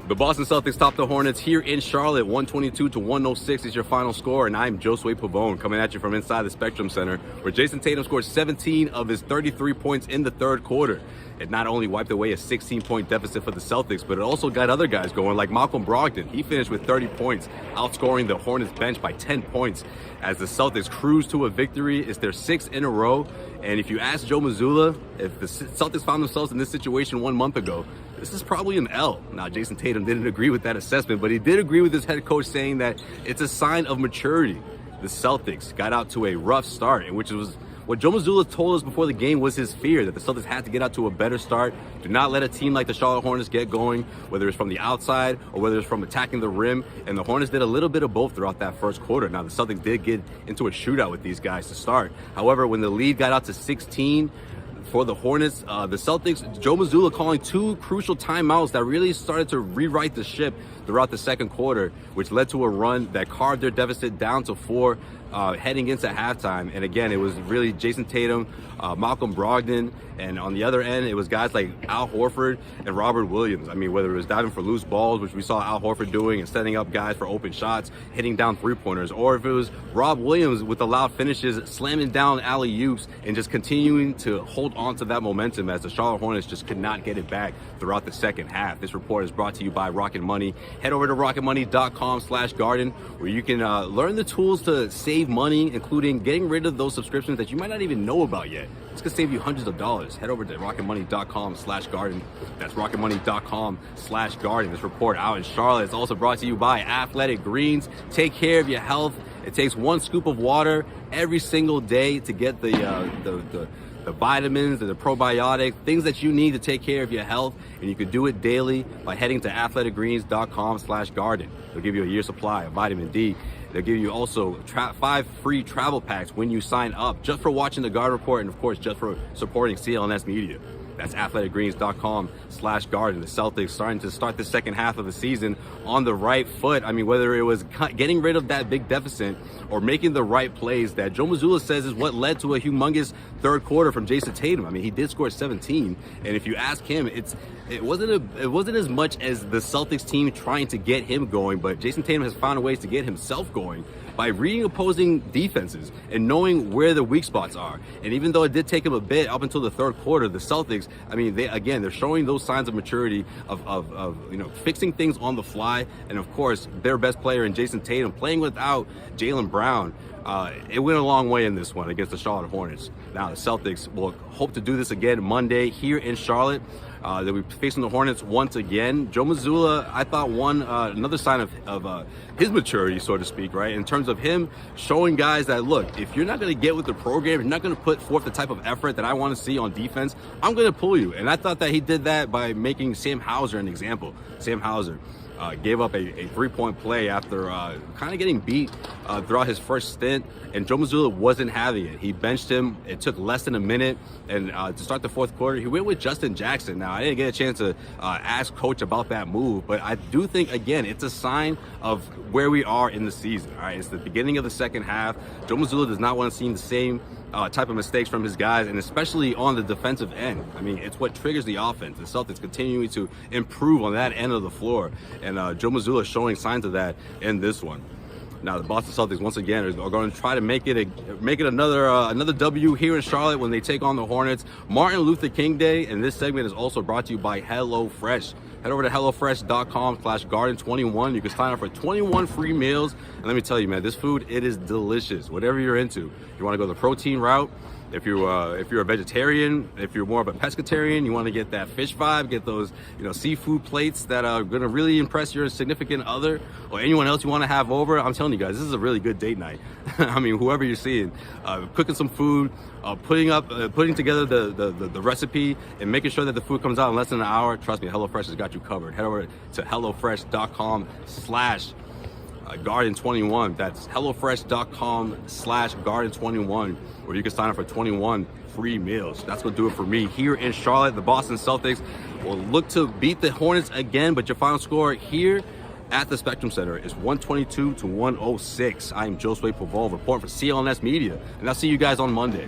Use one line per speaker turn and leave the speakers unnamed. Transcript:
The Boston Celtics top the Hornets here in Charlotte. 122-106 is your final score, and I'm Josue Pavon coming at you from inside the Spectrum Center, where Jayson Tatum scored 17 of his 33 points in the third quarter. It not only wiped away a 16-point deficit for the Celtics, but it also got other guys going, like Malcolm Brogdon. He finished with 30 points, outscoring the Hornets bench by 10 points. As the Celtics cruise to a victory, it's their 6th in a row. And if you ask Joe Mazzulla, if the Celtics found themselves in this situation 1 month ago, this is probably an L. Now, Jayson Tatum didn't agree with that assessment, but he did agree with his head coach saying that it's a sign of maturity. The Celtics got out to a rough start, which was what Joe Mazzulla told us before the game was his fear, that the Celtics had to get out to a better start. Do not let a team like the Charlotte Hornets get going, whether it's from the outside or whether it's from attacking the rim. And the Hornets did a little bit of both throughout that first quarter. Now, the Celtics did get into a shootout with these guys to start. However, when the lead got out to 16, for the Hornets, the Celtics, Joe Mazzulla calling 2 crucial timeouts that really started to rewrite the ship throughout the second quarter, which led to a run that carved their deficit down to 4 heading into halftime. And again, it was really Jayson Tatum, Malcolm Brogdon, and on the other end, it was guys like Al Horford and Robert Williams. I mean, whether it was diving for loose balls, which we saw Al Horford doing, and setting up guys for open shots, hitting down three-pointers, or if it was Rob Williams with the loud finishes, slamming down alley-oops, and just continuing to hold on to that momentum as the Charlotte Hornets just could not get it back throughout the second half. This report is brought to you by Rocket Money. Head over to rocketmoney.com/garden, where you can learn the tools to save money, including getting rid of those subscriptions that you might not even know about yet. It's gonna save you hundreds of dollars. Head over to rocketmoney.com/garden. That's rocketmoney.com/garden. This report out in Charlotte is also brought to you by Athletic Greens. Take care of your health. It takes 1 scoop of water every single day to get the vitamins and the probiotic, things that you need to take care of your health. And you can do it daily by heading to athleticgreens.com/garden. They'll give you a year's supply of vitamin D. They'll give you also 5 free travel packs when you sign up, just for watching the Garden Report, and of course, just for supporting CLNS Media. That's athleticgreens.com/garden. The Celtics starting to start the second half of the season on the right foot. I mean, whether it was getting rid of that big deficit or making the right plays that Joe Mazzulla says is what led to a humongous third quarter from Jayson Tatum. I mean, he did score 17, and if you ask him, it wasn't as much as the Celtics team trying to get him going, but Jayson Tatum has found ways to get himself going by reading opposing defenses and knowing where the weak spots are. And even though it did take him a bit up until the third quarter, the Celtics, I mean, they're showing those signs of maturity of fixing things on the fly. And of course, their best player in Jayson Tatum playing without Jaylen Brown. It went a long way in this one against the Charlotte Hornets. Now the Celtics will hope to do this again Monday here in Charlotte. They'll be facing the Hornets once again. Joe Mazzulla, I thought, another sign of his maturity, so to speak, right? In terms of him showing guys that, look, if you're not going to get with the program, if you're not going to put forth the type of effort that I want to see on defense, I'm going to pull you. And I thought that he did that by making Sam Hauser an example. Sam Hauser gave up a 3-point play after kind of getting beat throughout his first stint, and Joe Mazzulla wasn't having it. He benched him. It took less than a minute, and to start the fourth quarter, he went with Justin Jackson. Now, I didn't get a chance to ask Coach about that move, but I do think, again, it's a sign of where we are in the season. All right, it's the beginning of the second half. Joe Mazzulla does not want to see the same type of mistakes from his guys, and especially on the defensive end. I mean, it's what triggers the offense. The Celtics continuing to improve on that end of the floor, and Joe Mazzulla showing signs of that in this one. Now, the Boston Celtics once again are going to try to make it another W here in Charlotte when they take on the Hornets. Martin Luther King Day, and this segment is also brought to you by HelloFresh. Head over to HelloFresh.com/garden21. You can sign up for 21 free meals. And let me tell you, man, this food, it is delicious. Whatever you're into. You want to go the protein route. If you're a vegetarian, if you're more of a pescatarian, you want to get that fish vibe, get those seafood plates that are going to really impress your significant other or anyone else you want to have over. I'm telling you guys, this is a really good date night. I mean, whoever you're seeing, cooking some food, putting together the recipe and making sure that the food comes out in less than an hour. Trust me, HelloFresh has got you covered. Head over to HelloFresh.com/garden21. That's HelloFresh.com/garden21, where you can sign up for 21 free meals. That's going to do it for me here in Charlotte. The Boston Celtics will look to beat the Hornets again, but your final score here at the Spectrum Center is 122-106. I am Josue Pavon, reporting for CLNS Media, and I'll see you guys on Monday.